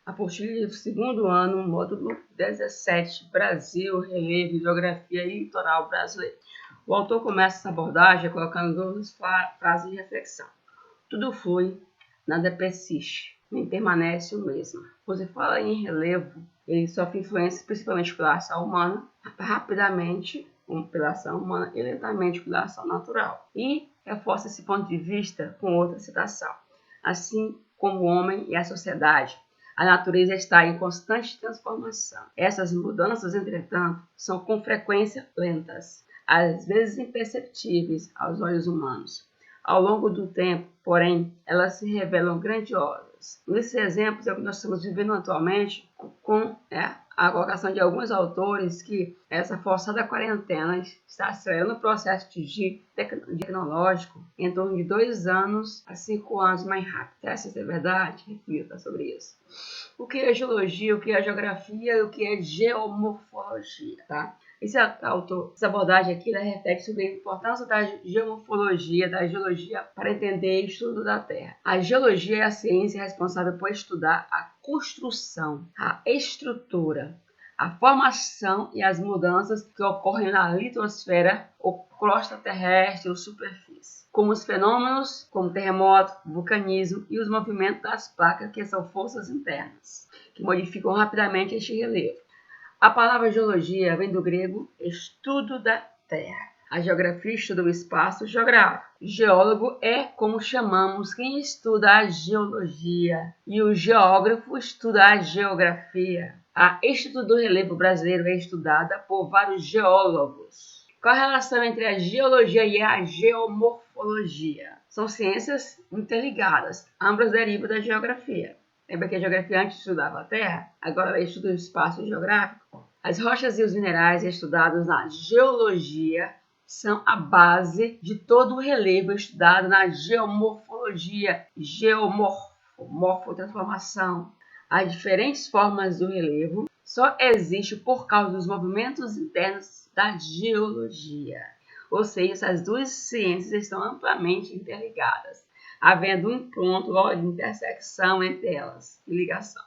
Apostila do segundo ano, módulo 17, Brasil, Relevo e Geografia e Litoral Brasileiro. O autor começa essa abordagem colocando duas frases de reflexão. Tudo flui, nada persiste, nem permanece o mesmo. Você fala em relevo, ele sofre influência principalmente pela ação humana, rapidamente pela ação humana e lentamente pela ação natural. E reforça esse ponto de vista com outra citação. Assim como o homem e a sociedade, a natureza está em constante transformação. Essas mudanças, entretanto, são com frequência lentas, às vezes imperceptíveis aos olhos humanos. Ao longo do tempo, porém, elas se revelam grandiosas. Esses exemplos é o que nós estamos vivendo atualmente com a colocação de alguns autores que essa forçada quarentena está acelerando o processo de tecnológico em torno de 2 anos a 5 anos mais rápido. Será que isso é verdade? Reflita sobre isso. O que é geologia, o que é geografia e o que é geomorfologia, tá? Essa abordagem aqui reflete sobre a importância da geomorfologia, da geologia, para entender o estudo da Terra. A geologia é a ciência responsável por estudar a construção, a estrutura, a formação e as mudanças que ocorrem na litosfera, ou crosta terrestre ou superfície, como os fenômenos como terremoto, vulcanismo e os movimentos das placas, que são forças internas, que modificam rapidamente este relevo. A palavra geologia vem do grego estudo da terra. A geografia estuda o espaço geográfico. Geólogo é como chamamos quem estuda a geologia e o geógrafo estuda a geografia. A estudo do relevo brasileiro é estudada por vários geólogos. Qual a relação entre a geologia e a geomorfologia? São ciências interligadas, ambas derivam da geografia. Lembra que a geografia antes estudava a Terra? Agora ela estuda o espaço geográfico. As rochas e os minerais estudados na geologia são a base de todo o relevo estudado na geomorfologia, morfotransformação. As diferentes formas do relevo só existem por causa dos movimentos internos da geologia. Ou seja, essas duas ciências estão amplamente interligadas, havendo um encontro de intersecção entre elas e ligação.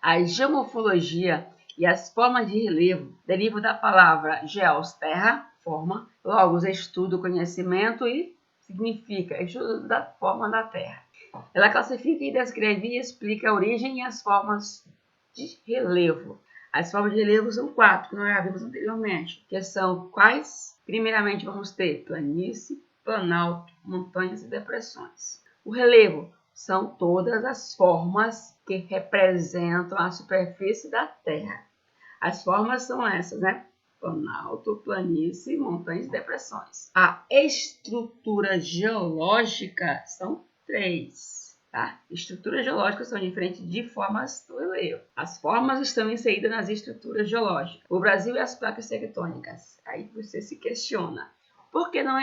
A geomorfologia e as formas de relevo derivam da palavra geos, terra, forma, logo estudo, conhecimento e significa estudo da forma da terra. Ela classifica e descreve e explica a origem e as formas de relevo. As formas de relevo são 4, que nós já vimos anteriormente, que são quais? Primeiramente vamos ter planície, planalto, montanhas e depressões. O relevo são todas as formas que representam a superfície da Terra. As formas são essas, né? Planalto, planície, montanhas e depressões. A estrutura geológica são 3. Tá? Estruturas geológicas são diferentes de formas do relevo. As formas estão inseridas nas estruturas geológicas. O Brasil e as placas tectônicas. Aí você se questiona. Por que não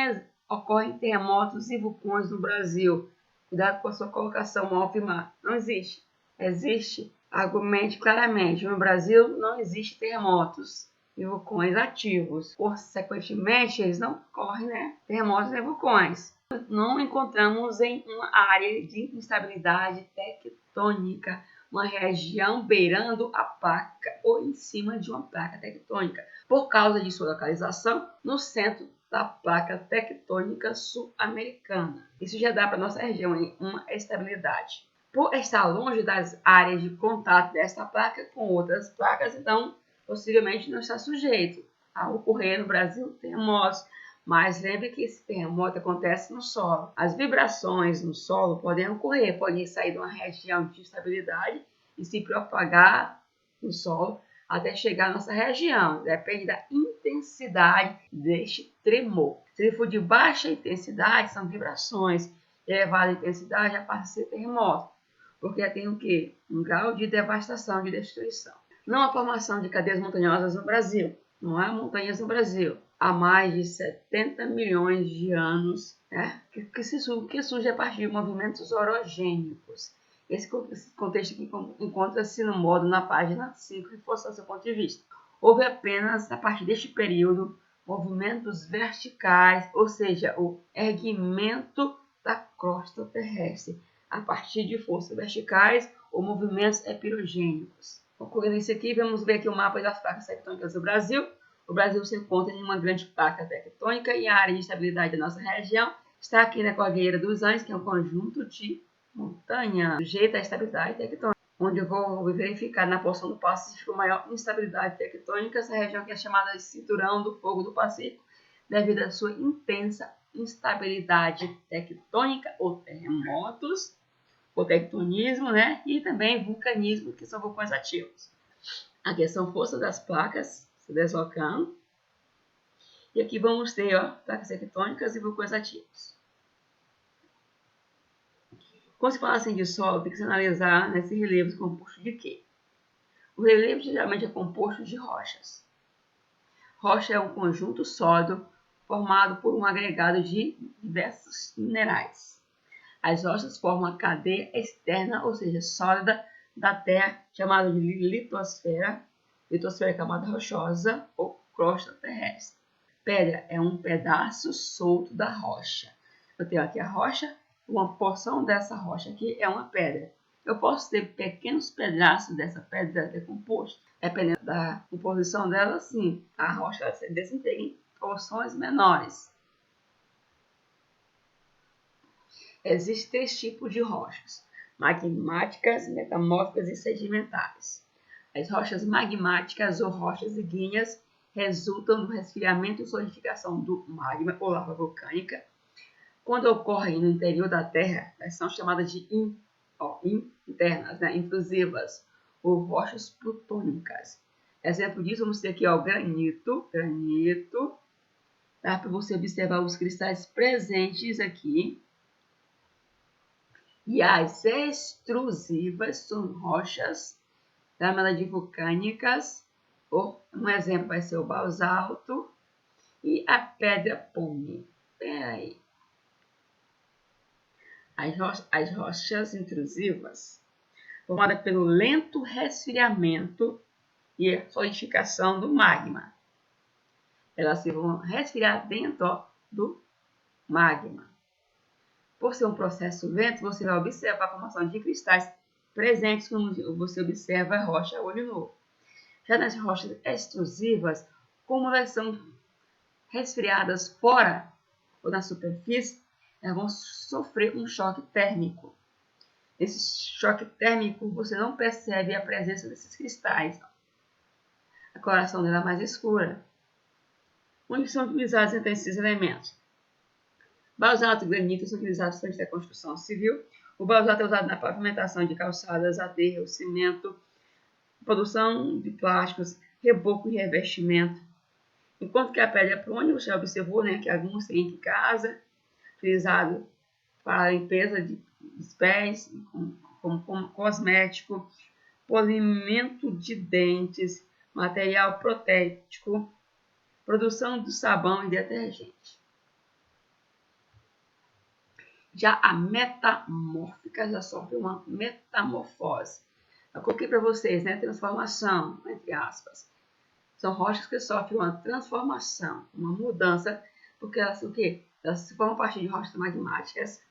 ocorrem terremotos e vulcões no Brasil? Cuidado com a sua colocação mal afirmada. Não existe. Existe. Argumente claramente. No Brasil não existe terremotos e vulcões ativos. Consequentemente, eles não ocorrem, né? Terremotos e vulcões. Não encontramos em uma área de instabilidade tectônica, uma região beirando a placa ou em cima de uma placa tectônica, por causa de sua localização no centro da placa tectônica sul-americana. Isso já dá para nossa região uma estabilidade. Por estar longe das áreas de contato desta placa com outras placas, então possivelmente não está sujeito a ocorrer no Brasil terremotos. Mas lembre que esse terremoto acontece no solo. As vibrações no solo podem ocorrer, podem sair de uma região de instabilidade e se propagar no solo até chegar à nossa região. Depende da intensidade deste tremor. Se ele for de baixa intensidade, são vibrações. De elevada intensidade, já passa a ser terremoto. Porque tem o quê? Um grau de devastação, de destruição. Não há formação de cadeias montanhosas no Brasil. Não há montanhas no Brasil. Há mais de 70 milhões de anos, né? que surge a partir de movimentos orogênicos. Esse contexto aqui encontra-se no modo na página 5, reforçando seu ponto de vista. Houve apenas, a partir deste período, movimentos verticais, ou seja, o erguimento da crosta terrestre. A partir de forças verticais, ou movimentos epirogênicos. Ocorrendo isso aqui, vamos ver aqui o mapa das placas tectônicas do Brasil. O Brasil se encontra em uma grande placa tectônica e a área de estabilidade da nossa região está aqui na Cordilheira dos Andes, que é um conjunto de montanhas sujeita à estabilidade tectônica, onde eu vou verificar na porção do Pacífico maior instabilidade tectônica, essa região que é chamada de Cinturão do Fogo do Pacífico, devido à sua intensa instabilidade tectônica ou terremotos, ou tectonismo, né? E também vulcanismo, que são vulcões ativos. Aqui são forças das placas se deslocando. E aqui vamos ter, ó, placas tectônicas e vulcões ativos. Quando se fala assim de solo, tem que se analisar nesses relevos compostos de quê? O relevo geralmente é composto de rochas. Rocha é um conjunto sólido formado por um agregado de diversos minerais. As rochas formam a cadeia externa, ou seja, sólida, da Terra, chamada de litosfera. Litosfera é camada rochosa ou crosta terrestre. Pedra é um pedaço solto da rocha. Eu tenho aqui a rocha, uma porção dessa rocha aqui é uma pedra. Eu posso ter pequenos pedaços dessa pedra decomposta. Dependendo da composição dela, sim, a rocha se desintegra em porções menores. Existem 3 tipos de rochas: magmáticas, metamórficas e sedimentares. As rochas magmáticas ou rochas ígneas resultam do resfriamento e solidificação do magma ou lava vulcânica. Quando ocorrem no interior da Terra, elas são chamadas de internas, né, intrusivas, ou rochas plutônicas. Exemplo disso, vamos ter aqui o granito. Dá para você observar os cristais presentes aqui. E as extrusivas são rochas chamadas de vulcânicas. Um exemplo vai ser o basalto e a pedra pome. Peraí. As rochas intrusivas, formadas pelo lento resfriamento e solidificação do magma. Elas se vão resfriar dentro do magma. Por ser um processo lento, você vai observar a formação de cristais presentes, como você observa a rocha a olho nu. Já nas rochas extrusivas, como elas são resfriadas fora ou na superfície, elas vão sofrer um choque térmico. Nesse choque térmico, você não percebe a presença desses cristais. A coloração dela é mais escura. Onde são utilizados então esses elementos? Basalto e granito são utilizados durante a construção civil. O basalto é usado na pavimentação de calçadas, aterro, cimento, produção de plásticos, reboco e revestimento. Enquanto que a pedra prônio, você já observou, né, que alguns têm em casa, utilizado para a limpeza dos pés, como cosmético, polimento de dentes, material protético, produção de sabão e detergente. Já a metamórfica já sofre uma metamorfose. Eu coloquei para vocês, né? Transformação, entre aspas. São rochas que sofrem uma transformação, uma mudança, porque elas, elas se formam a partir de rochas magmáticas,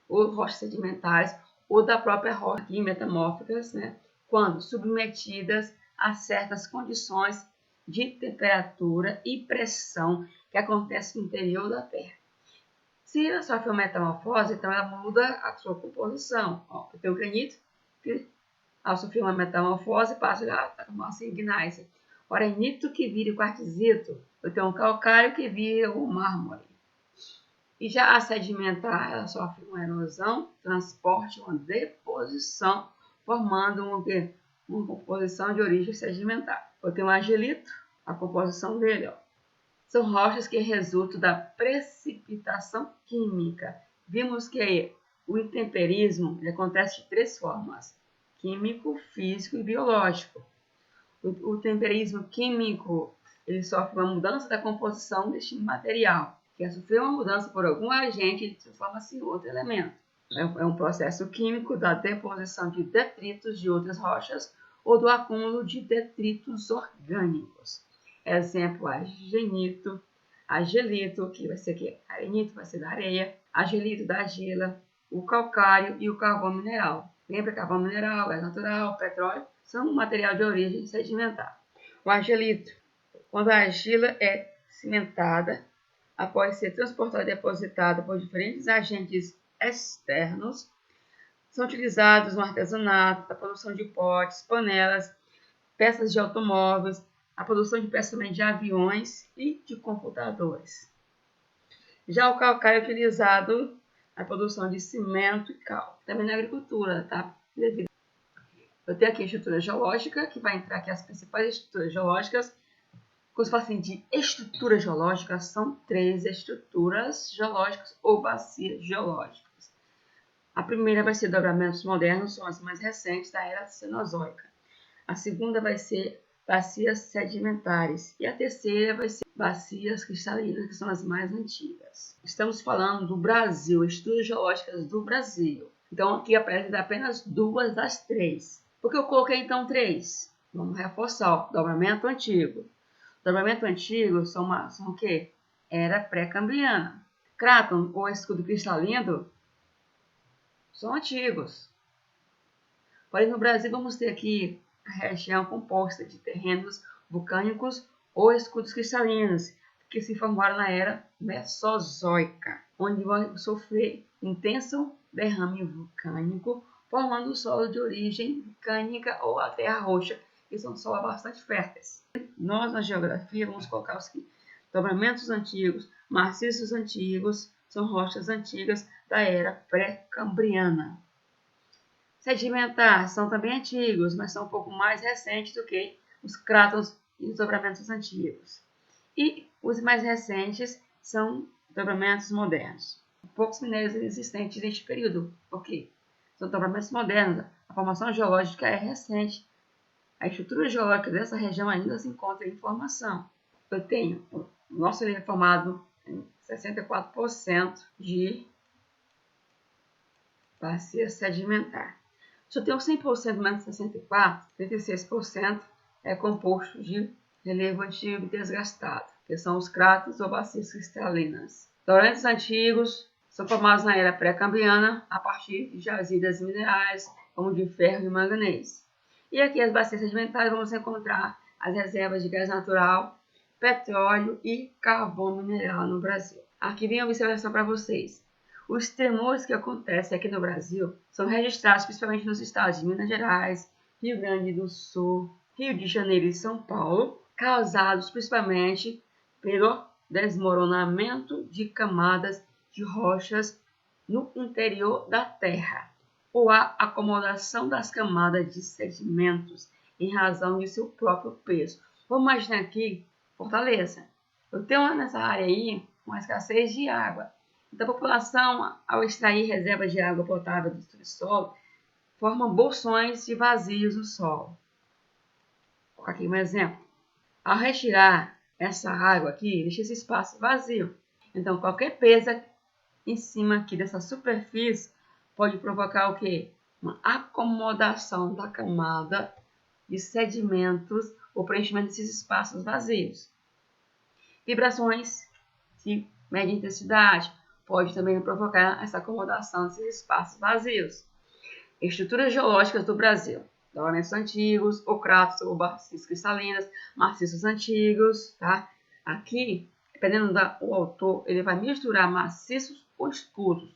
ou rochas sedimentares, ou da própria rocha, aqui, metamórficas, né? Quando submetidas a certas condições de temperatura e pressão que acontecem no interior da Terra. Se ela sofre uma metamorfose, então ela muda a sua composição. Ó, eu tenho o granito, que ao sofrer uma metamorfose passa a transformar-se em ignácea. Morenito que vira o quartzito. Eu tenho um calcário que vira o mármore. E já a sedimentar, ela sofre uma erosão, transporte, uma deposição, formando uma composição de origem sedimentar. Eu tenho um agelito, a composição dele, ó. São rochas que resultam da precipitação química. Vimos que o intemperismo acontece de 3 formas: químico, físico e biológico. O temperismo químico, ele sofre uma mudança da composição deste material, que é sofrer uma mudança por algum agente, ele transforma-se em outro elemento. É um processo químico da deposição de detritos de outras rochas ou do acúmulo de detritos orgânicos. Exemplo, agelito, que vai ser aqui, arenito vai ser da areia, agelito da argila, o calcário e o carvão mineral. Lembra, carvão mineral, gás natural, petróleo, são material de origem sedimentar. O argilito, quando a argila é cimentada, após ser transportada e depositada por diferentes agentes externos, são utilizados no artesanato, na produção de potes, panelas, peças de automóveis, a produção de peças também de aviões e de computadores. Já o calcário é utilizado na produção de cimento e cal, também na agricultura, tá? Eu tenho aqui a estrutura geológica, que vai entrar aqui as principais estruturas geológicas. Quando se fala assim de estrutura geológica, são 3 estruturas geológicas ou bacias geológicas. A primeira vai ser dobramentos modernos, são as mais recentes da era cenozoica. A segunda vai ser bacias sedimentares. E a terceira vai ser bacias cristalinas, que são as mais antigas. Estamos falando do Brasil, estruturas geológicas do Brasil. Então aqui aparecem apenas 2 das 3. Por que eu coloquei então 3? Vamos reforçar. Dobramento antigo. Dobramento antigo são o quê? Era pré-cambriana. Cráton ou escudo cristalino são antigos. Porém, no Brasil vamos ter aqui a região composta de terrenos vulcânicos ou escudos cristalinos, que se formaram na era Mesozoica, onde vão sofrer intenso derrame vulcânico, formando solo de origem vulcânica ou a terra roxa, que são solos bastante férteis. Nós, na geografia, vamos colocar os que dobramentos antigos, maciços antigos, são rochas antigas da era pré-cambriana. Sedimentar são também antigos, mas são um pouco mais recentes do que os crátons e os dobramentos antigos. E os mais recentes são dobramentos modernos. Poucos minérios existentes neste período, porque são dobramentos modernos. A formação geológica é recente. A estrutura geológica dessa região ainda se encontra em formação. Eu tenho o nosso ele é formado em 64% de bacia sedimentar. Se eu tenho 100% menos 64%, 36% é composto de relevo antigo e desgastado, que são os cráteres ou bacias cristalinas. Torrentes antigos são formados na era pré-cambriana a partir de jazidas minerais, como de ferro e manganês. E aqui as bacias sedimentares vamos encontrar as reservas de gás natural, petróleo e carvão mineral no Brasil. Aqui vem a observação para vocês. Os tremores que acontecem aqui no Brasil são registrados principalmente nos estados de Minas Gerais, Rio Grande do Sul, Rio de Janeiro e São Paulo, causados principalmente pelo desmoronamento de camadas de rochas no interior da Terra, ou a acomodação das camadas de sedimentos em razão de seu próprio peso. Vamos imaginar aqui Fortaleza. Eu tenho nessa área aí uma escassez de água. Então, a população, ao extrair reservas de água potável do subsolo, forma bolsões de vazios no solo. Vou colocar aqui um exemplo. Ao retirar essa água aqui, deixa esse espaço vazio. Então, qualquer peso em cima aqui dessa superfície pode provocar o quê? Uma acomodação da camada de sedimentos ou preenchimento desses espaços vazios. Vibrações de média intensidade pode também provocar essa acomodação desses espaços vazios. Estruturas geológicas do Brasil. Dobramentos antigos, ou cráteres ou bacias cristalinas, maciços antigos, tá? Aqui, dependendo do autor, ele vai misturar maciços ou escudos.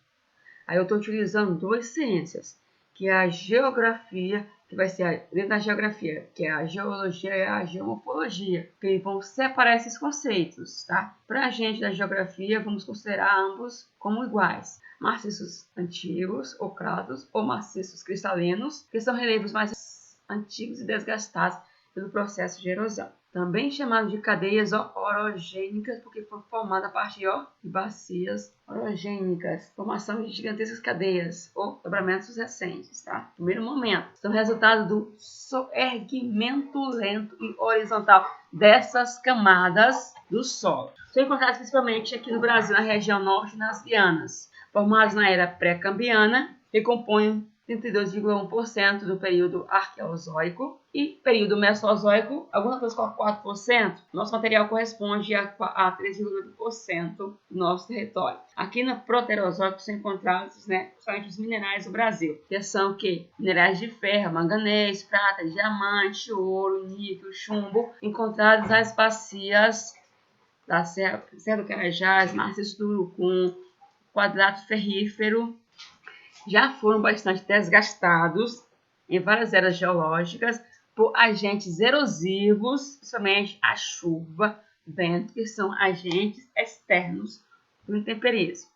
Aí eu estou utilizando 2 ciências, que é a geografia, que vai ser dentro da geografia, que é a geologia e a geomorfologia, que vão separar esses conceitos, tá? Para a gente da geografia, vamos considerar ambos como iguais. Maciços antigos, ou cráteres, ou maciços cristalinos, que são relevos mais antigos e desgastados pelo processo de erosão. Também chamado de cadeias orogênicas, porque foi formada a partir de bacias orogênicas, formação de gigantescas cadeias ou dobramentos recentes, tá? Primeiro momento, são resultado do soerguimento lento e horizontal dessas camadas do solo. São encontrados principalmente aqui no Brasil, na região norte, nas Guianas, formados na era pré-cambriana, que compõem 32,1% do período arqueozoico e período mesozoico, alguma coisa com 4%. Nosso material corresponde a 3,8% do nosso território. Aqui no Proterozoico são encontrados, principalmente os minerais do Brasil, que são minerais de ferro, manganês, prata, diamante, ouro, níquel, chumbo, encontrados nas bacias da Serra do Carajás, Maciço do Urucum, quadrato ferrífero. Já foram bastante desgastados em várias eras geológicas por agentes erosivos, principalmente a chuva, vento, que são agentes externos do intemperismo.